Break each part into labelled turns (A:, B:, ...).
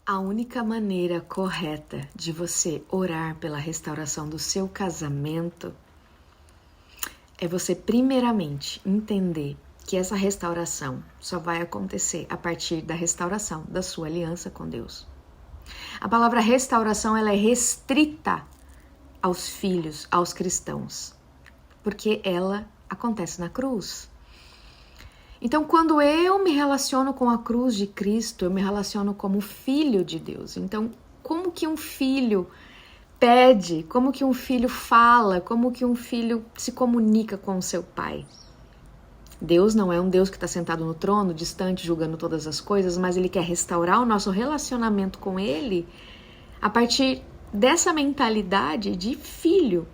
A: A única maneira correta de você orar pela restauração do seu casamento é você primeiramente entender que essa restauração só vai acontecer a partir da restauração da sua aliança com Deus. A palavra restauração ela é restrita aos filhos, aos cristãos, porque ela acontece na cruz. Então, quando eu me relaciono com a cruz de Cristo, eu me relaciono como filho de Deus. Então, como que um filho pede, como que um filho fala, como que um filho se comunica com o seu pai? Deus não é um Deus que está sentado no trono, distante, julgando todas as coisas, mas Ele quer restaurar o nosso relacionamento com Ele a partir dessa mentalidade de filho.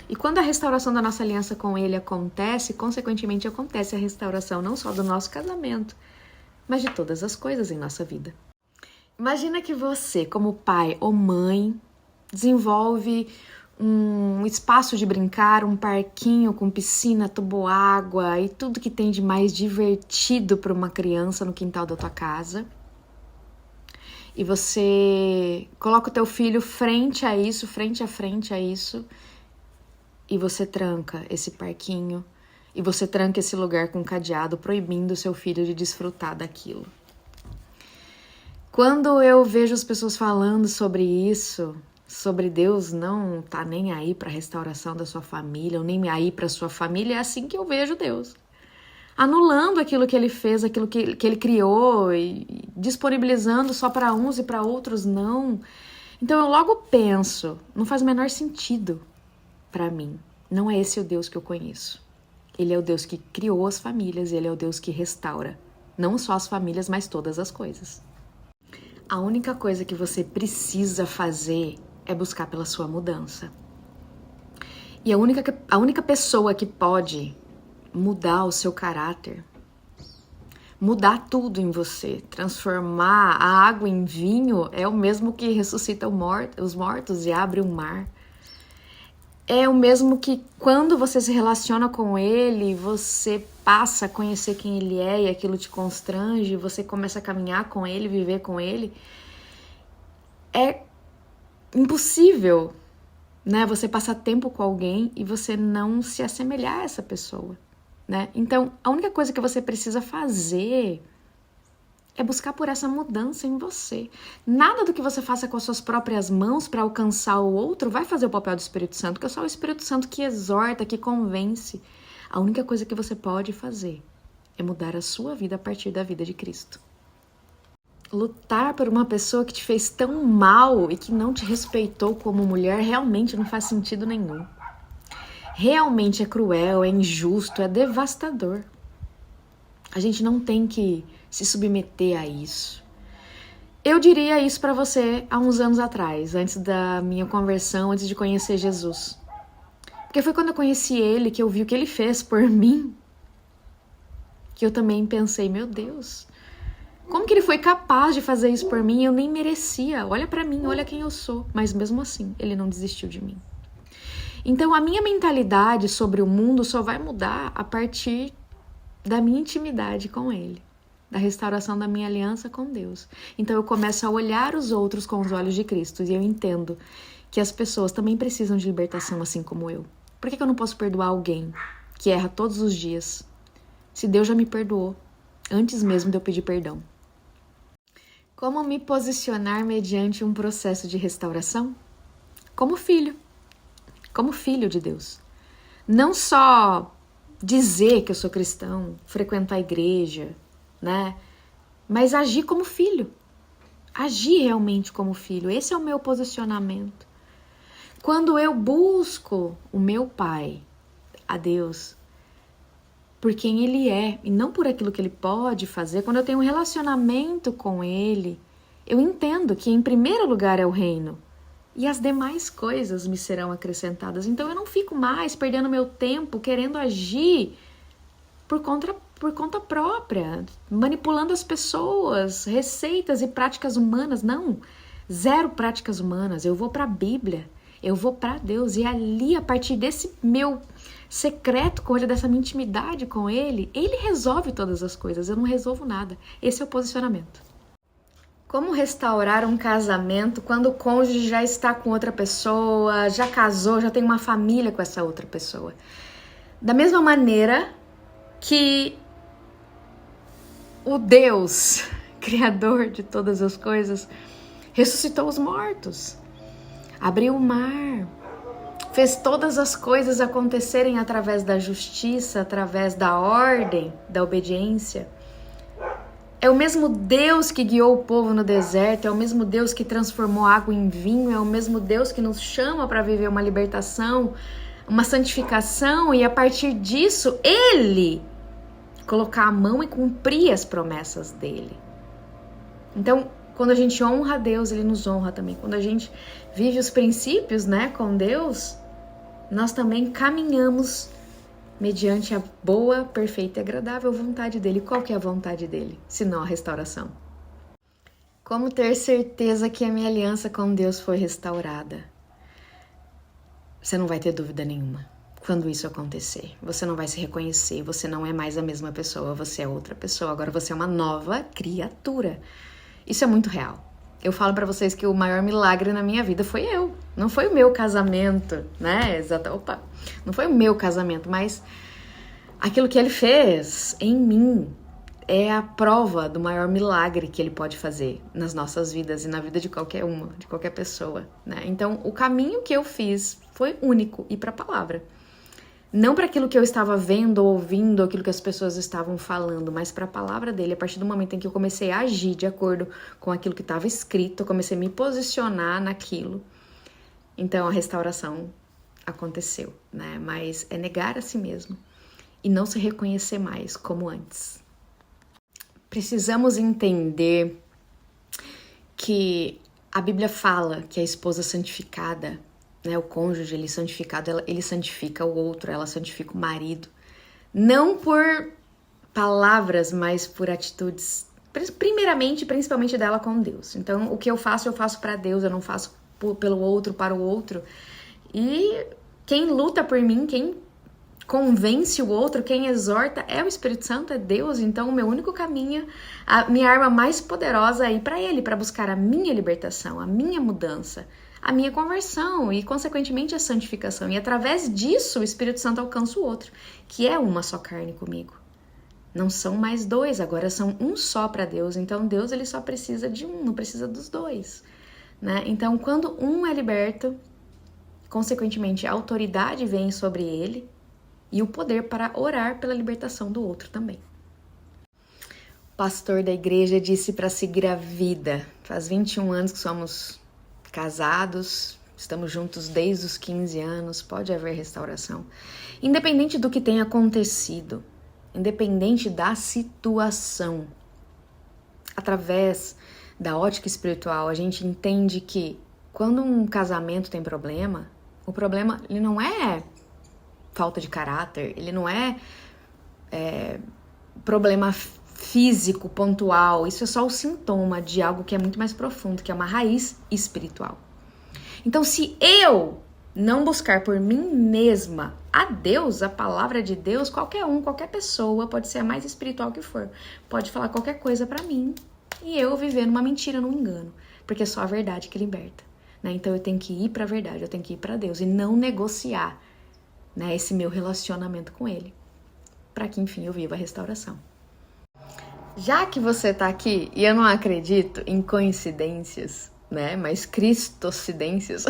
A: E quando a restauração da nossa aliança com Ele acontece, consequentemente acontece a restauração não só do nosso casamento, mas de todas as coisas em nossa vida. Imagina que você, como pai ou mãe, desenvolve um espaço de brincar, um parquinho com piscina, toboágua e tudo que tem de mais divertido para uma criança no quintal da tua casa. E você coloca o teu filho frente a isso, frente a frente a isso, e você tranca esse parquinho, e você tranca esse lugar com cadeado, proibindo o seu filho de desfrutar daquilo. Quando eu vejo as pessoas falando sobre isso, sobre Deus não tá nem aí para a restauração da sua família, ou nem aí para a sua família, é assim que eu vejo Deus. Anulando aquilo que Ele fez, aquilo que Ele criou, e disponibilizando só para uns e para outros não. Então eu logo penso, não faz o menor sentido para mim. Não é esse o Deus que eu conheço. Ele é o Deus que criou as famílias, Ele é o Deus que restaura. Não só as famílias, mas todas as coisas. A única coisa que você precisa fazer é buscar pela sua mudança. E a única pessoa que pode mudar o seu caráter, mudar tudo em você, transformar a água em vinho, é o mesmo que ressuscita os mortos e abre o mar. É o mesmo que quando você se relaciona com Ele, você passa a conhecer quem Ele é e aquilo te constrange, você começa a caminhar com Ele, viver com Ele. É impossível, né, você passar tempo com alguém e você não se assemelhar a essa pessoa, né? Então, a única coisa que você precisa fazer é buscar por essa mudança em você. Nada do que você faça com as suas próprias mãos para alcançar o outro vai fazer o papel do Espírito Santo, porque é só o Espírito Santo que exorta, que convence. A única coisa que você pode fazer é mudar a sua vida a partir da vida de Cristo. Lutar por uma pessoa que te fez tão mal e que não te respeitou como mulher realmente não faz sentido nenhum. Realmente é cruel, é injusto, é devastador. A gente não tem que se submeter a isso. Eu diria isso para você há uns anos atrás, antes da minha conversão, antes de conhecer Jesus. Porque foi quando eu conheci Ele, que eu vi o que Ele fez por mim, que eu também pensei, meu Deus, como que Ele foi capaz de fazer isso por mim? Eu nem merecia. Olha para mim, olha quem eu sou. Mas mesmo assim, Ele não desistiu de mim. Então a minha mentalidade sobre o mundo só vai mudar a partir da minha intimidade com Ele, da restauração da minha aliança com Deus. Então eu começo a olhar os outros com os olhos de Cristo e eu entendo que as pessoas também precisam de libertação assim como eu. Por que eu não posso perdoar alguém que erra todos os dias, se Deus já me perdoou antes mesmo de eu pedir perdão? Como me posicionar mediante um processo de restauração? Como filho de Deus. Não só dizer que eu sou cristão, frequentar a igreja, né? Mas agir como filho. Agir realmente como filho. Esse é o meu posicionamento. Quando eu busco o meu Pai, a Deus, por quem Ele é e não por aquilo que Ele pode fazer, quando eu tenho um relacionamento com Ele, eu entendo que em primeiro lugar é o reino. E as demais coisas me serão acrescentadas. Então eu não fico mais perdendo meu tempo querendo agir por conta própria, manipulando as pessoas, receitas e práticas humanas. Não, zero práticas humanas. Eu vou para a Bíblia, eu vou para Deus. E ali, a partir desse meu secreto com Ele, dessa minha intimidade com Ele, Ele resolve todas as coisas. Eu não resolvo nada. Esse é o posicionamento. Como restaurar um casamento quando o cônjuge já está com outra pessoa, já casou, já tem uma família com essa outra pessoa? Da mesma maneira que o Deus, Criador de todas as coisas, ressuscitou os mortos, abriu o mar, fez todas as coisas acontecerem através da justiça, através da ordem, da obediência. É o mesmo Deus que guiou o povo no deserto, é o mesmo Deus que transformou água em vinho, é o mesmo Deus que nos chama para viver uma libertação, uma santificação, e a partir disso, Ele colocar a mão e cumprir as promessas dele. Então, quando a gente honra a Deus, Ele nos honra também. Quando a gente vive os princípios, com Deus, nós também caminhamos mediante a boa, perfeita e agradável vontade dele. Qual que é a vontade dele, senão a restauração? Como ter certeza que a minha aliança com Deus foi restaurada? Você não vai ter dúvida nenhuma. Quando isso acontecer, você não vai se reconhecer, você não é mais a mesma pessoa, você é outra pessoa, agora você é uma nova criatura. Isso é muito real. Eu falo pra vocês que o maior milagre na minha vida foi eu. Não foi o meu casamento, não foi o meu casamento, mas aquilo que ele fez em mim é a prova do maior milagre que ele pode fazer nas nossas vidas e na vida de qualquer uma, de qualquer pessoa, Então, o caminho que eu fiz foi único, ir pra palavra. Não para aquilo que eu estava vendo ou ouvindo, aquilo que as pessoas estavam falando, mas para a palavra dele. A partir do momento em que eu comecei a agir de acordo com aquilo que estava escrito, eu comecei a me posicionar naquilo. Então a restauração aconteceu, Mas é negar a si mesmo e não se reconhecer mais como antes. Precisamos entender que a Bíblia fala que a esposa santificada, o cônjuge, ele santificado, ele santifica o outro, ela santifica o marido. Não por palavras, mas por atitudes, primeiramente, principalmente dela com Deus. Então, o que eu faço para Deus, eu não faço pelo outro, para o outro. E quem luta por mim, quem convence o outro, quem exorta é o Espírito Santo, é Deus. Então, o meu único caminho, a minha arma mais poderosa é ir para Ele, para buscar a minha libertação, a minha mudança, a minha conversão e, consequentemente, a santificação. E, através disso, o Espírito Santo alcança o outro, que é uma só carne comigo. Não são mais dois, agora são um só para Deus. Então, Deus ele só precisa de um, não precisa dos dois. Então, quando um é liberto, consequentemente, a autoridade vem sobre ele e o poder para orar pela libertação do outro também. O pastor da igreja disse para seguir a vida. Faz 21 anos que somos casados, estamos juntos desde os 15 anos, pode haver restauração. Independente do que tenha acontecido, independente da situação, através da ótica espiritual, a gente entende que quando um casamento tem problema, o problema ele não é falta de caráter, ele não é problema físico, pontual, isso é só o sintoma de algo que é muito mais profundo, que é uma raiz espiritual. Então, se eu não buscar por mim mesma a Deus, a palavra de Deus, qualquer pessoa, pode ser a mais espiritual que for, pode falar qualquer coisa pra mim e eu viver numa mentira, num engano, porque é só a verdade que liberta, Então, eu tenho que ir pra verdade, eu tenho que ir pra Deus e não negociar, esse meu relacionamento com Ele, para que, enfim, eu viva a restauração. Já que você tá aqui, e eu não acredito em coincidências, mas cristocidências,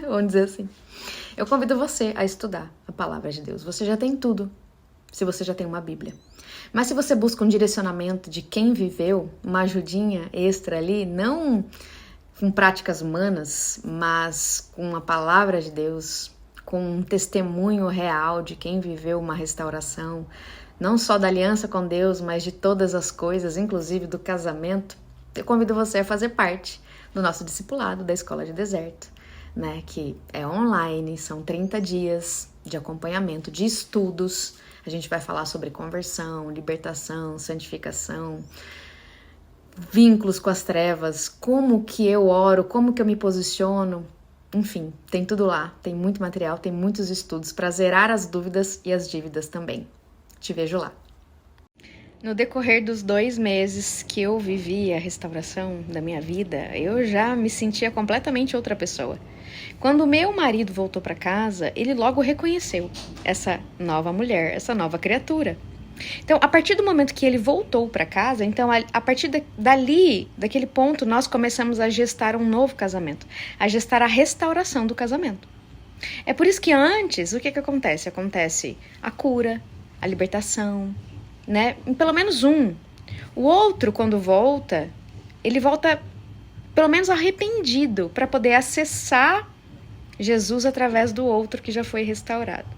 A: vamos dizer assim, eu convido você a estudar a palavra de Deus. Você já tem tudo, se você já tem uma Bíblia. Mas se você busca um direcionamento de quem viveu, uma ajudinha extra ali, não com práticas humanas, mas com a palavra de Deus, com um testemunho real de quem viveu uma restauração, não só da aliança com Deus, mas de todas as coisas, inclusive do casamento, eu convido você a fazer parte do nosso discipulado da Escola de Deserto, que é online, são 30 dias de acompanhamento, de estudos. A gente vai falar sobre conversão, libertação, santificação, vínculos com as trevas, como que eu oro, como que eu me posiciono, enfim, tem tudo lá, tem muito material, tem muitos estudos para zerar as dúvidas e as dívidas também. Te vejo lá. No decorrer dos 2 meses que eu vivi a restauração da minha vida, eu já me sentia completamente outra pessoa. Quando meu marido voltou para casa, ele logo reconheceu essa nova mulher, essa nova criatura. Então, a partir do momento que ele voltou para casa, então a partir dali, daquele ponto, nós começamos a gestar um novo casamento, a gestar a restauração do casamento. É por isso que antes, o que acontece? Acontece a cura, a libertação, né? Pelo menos um. O outro, quando volta, ele volta pelo menos arrependido para poder acessar Jesus através do outro que já foi restaurado.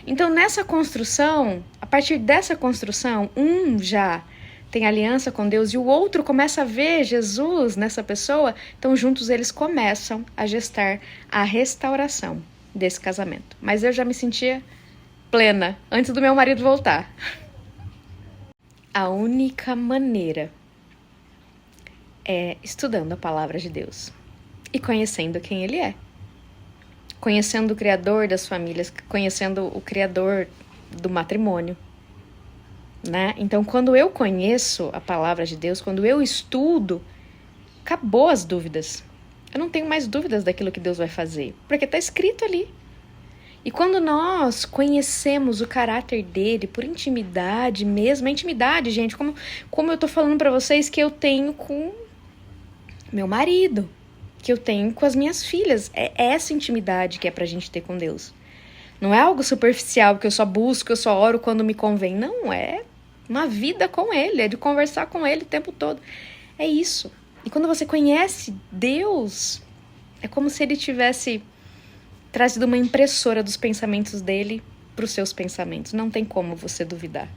A: Então, nessa construção, a partir dessa construção, um já tem aliança com Deus e o outro começa a ver Jesus nessa pessoa, então juntos eles começam a gestar a restauração desse casamento. Mas eu já me sentia plena antes do meu marido voltar. A única maneira é estudando a palavra de Deus e conhecendo quem Ele é. Conhecendo o Criador das famílias, conhecendo o Criador do matrimônio, né? Então, quando eu conheço a palavra de Deus, quando eu estudo, acabou as dúvidas. Eu não tenho mais dúvidas daquilo que Deus vai fazer, porque está escrito ali. E quando nós conhecemos o caráter dele por intimidade mesmo, a intimidade, gente, como eu tô falando para vocês que eu tenho com meu marido, que eu tenho com as minhas filhas. É essa intimidade que é pra gente ter com Deus. Não é algo superficial que eu só busco, eu só oro quando me convém. Não, é uma vida com Ele, é de conversar com Ele o tempo todo. É isso. E quando você conhece Deus, é como se Ele tivesse trazido uma impressora dos pensamentos dele para os seus pensamentos. Não tem como você duvidar.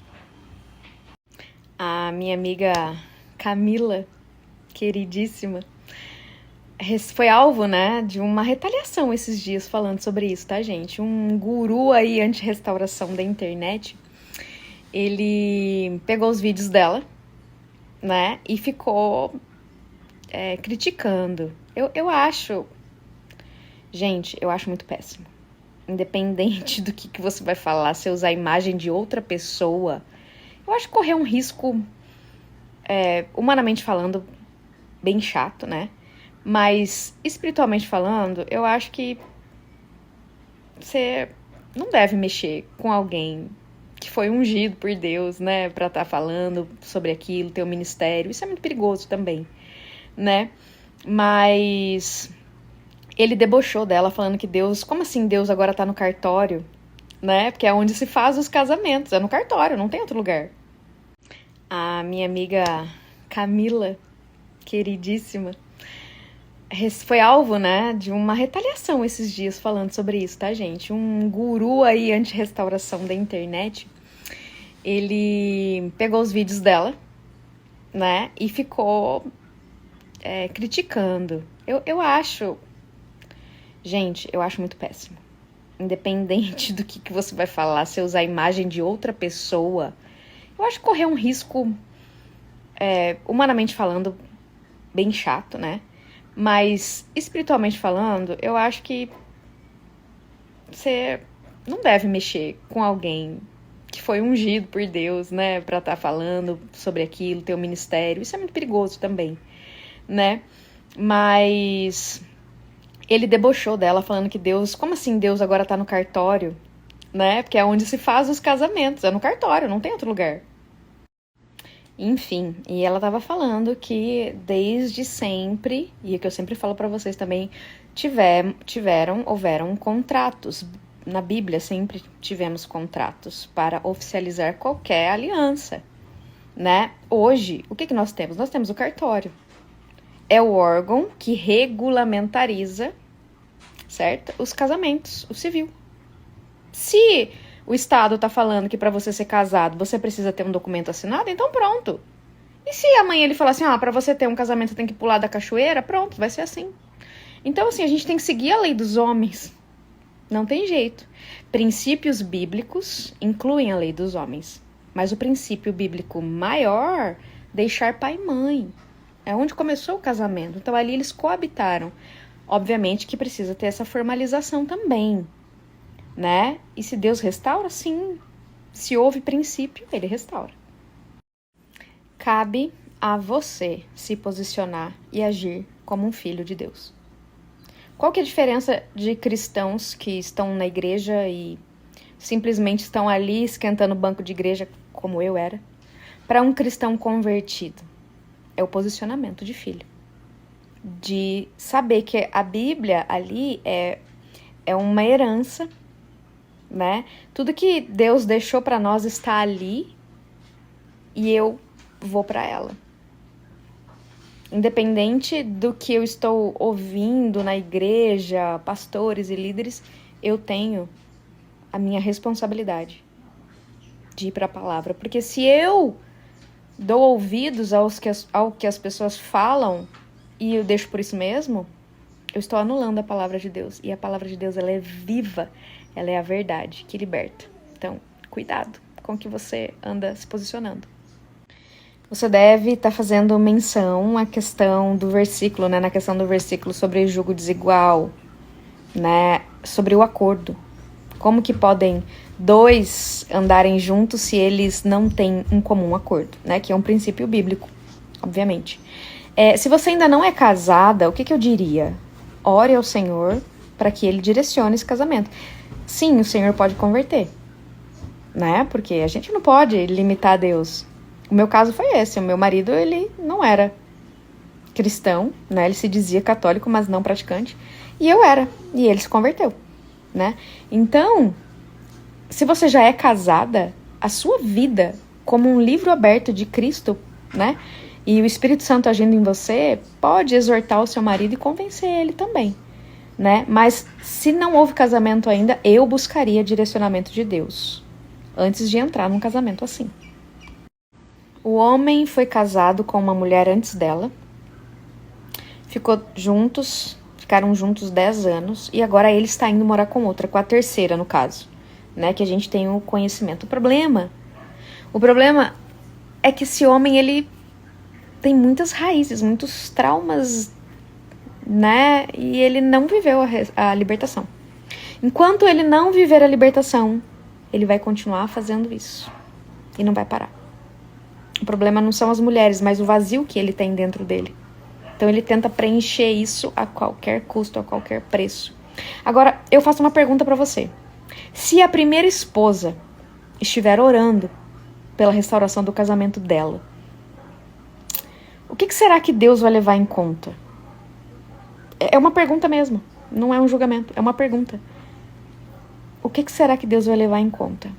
A: A minha amiga Camila, queridíssima, foi alvo, né, de uma retaliação esses dias falando sobre isso, tá, gente? Um guru aí anti-restauração da internet, ele pegou os vídeos dela, né, e ficou criticando. Eu acho, gente, eu acho muito péssimo. Independente do que você vai falar, se usar a imagem de outra pessoa, eu acho que correr um risco, humanamente falando, bem chato, né? Mas, espiritualmente falando, eu acho que você não deve mexer com alguém que foi ungido por Deus, né? Pra estar falando sobre aquilo, ter um ministério. Isso é muito perigoso também, né? Mas ele debochou dela falando que Deus... Como assim Deus agora tá no cartório, né? Porque é onde se faz os casamentos. É no cartório, não tem outro lugar. A minha amiga Camila, queridíssima, foi alvo, né, de uma retaliação esses dias falando sobre isso, tá, gente? Um guru aí anti-restauração da internet, ele pegou os vídeos dela, né, e ficou criticando. Eu acho, gente, eu acho muito péssimo. Independente do que você vai falar, se usar a imagem de outra pessoa, eu acho que correr um risco, humanamente falando, bem chato, né? Mas, espiritualmente falando, eu acho que você não deve mexer com alguém que foi ungido por Deus, né? Pra estar falando sobre aquilo, ter um ministério. Isso é muito perigoso também, né? Mas ele debochou dela falando que Deus... Como assim Deus agora tá no cartório, né? Porque é onde se faz os casamentos. É no cartório, não tem outro lugar. Enfim, e ela estava falando que desde sempre, e é que eu sempre falo para vocês também, houveram contratos. Na Bíblia sempre tivemos contratos para oficializar qualquer aliança, né? Hoje, o que nós temos? Nós temos o cartório. É o órgão que regulamentariza, certo? Os casamentos, o civil. Se o Estado tá falando que para você ser casado, você precisa ter um documento assinado, então pronto. E se amanhã ele falar assim, para você ter um casamento tem que pular da cachoeira, pronto, vai ser assim. Então, assim, a gente tem que seguir a lei dos homens. Não tem jeito. Princípios bíblicos incluem a lei dos homens. Mas o princípio bíblico maior, deixar pai e mãe. É onde começou o casamento. Então, ali eles coabitaram. Obviamente que precisa ter essa formalização também, né? E se Deus restaura, sim. Se houve princípio, ele restaura. Cabe a você se posicionar e agir como um filho de Deus. Qual que é a diferença de cristãos que estão na igreja e simplesmente estão ali esquentando o banco de igreja, como eu era, para um cristão convertido? É o posicionamento de filho. De saber que a Bíblia ali é uma herança, né? Tudo que Deus deixou para nós está ali e eu vou para ela. Independente do que eu estou ouvindo na igreja, pastores e líderes, eu tenho a minha responsabilidade de ir para a palavra. Porque se eu dou ouvidos ao que as pessoas falam e eu deixo por isso mesmo, eu estou anulando a palavra de Deus. E a palavra de Deus, ela é viva, ela é a verdade que liberta. Então, cuidado com o que você anda se posicionando. Você deve estar fazendo menção à questão do versículo, né? Na questão do versículo sobre julgo desigual, né? Sobre o acordo. Como que podem dois andarem juntos se eles não têm um comum acordo, né? Que é um princípio bíblico, obviamente. Se você ainda não é casada, o que eu diria? Ore ao Senhor para que Ele direcione esse casamento. Sim, o Senhor pode converter, né? Porque a gente não pode limitar Deus. O meu caso foi esse. O meu marido, ele não era cristão, né? Ele se dizia católico, mas não praticante. E eu era. E ele se converteu, né? Então, se você já é casada, a sua vida como um livro aberto de Cristo, né? E o Espírito Santo agindo em você, pode exortar o seu marido e convencer ele também, né? Mas se não houve casamento ainda, eu buscaria direcionamento de Deus antes de entrar num casamento assim. O homem foi casado com uma mulher antes dela, ficaram juntos 10 anos, e agora ele está indo morar com outra, com a terceira no caso, né, que a gente tem o conhecimento. O problema é que esse homem, ele tem muitas raízes, muitos traumas, né, e ele não viveu a libertação. Enquanto ele não viver a libertação, ele vai continuar fazendo isso, e não vai parar. O problema não são as mulheres, mas o vazio que ele tem dentro dele. Então ele tenta preencher isso a qualquer custo, a qualquer preço. Agora, eu faço uma pergunta para você. Se a primeira esposa estiver orando pela restauração do casamento dela, o que será que Deus vai levar em conta? É uma pergunta mesmo, não é um julgamento, é uma pergunta. O que será que Deus vai levar em conta?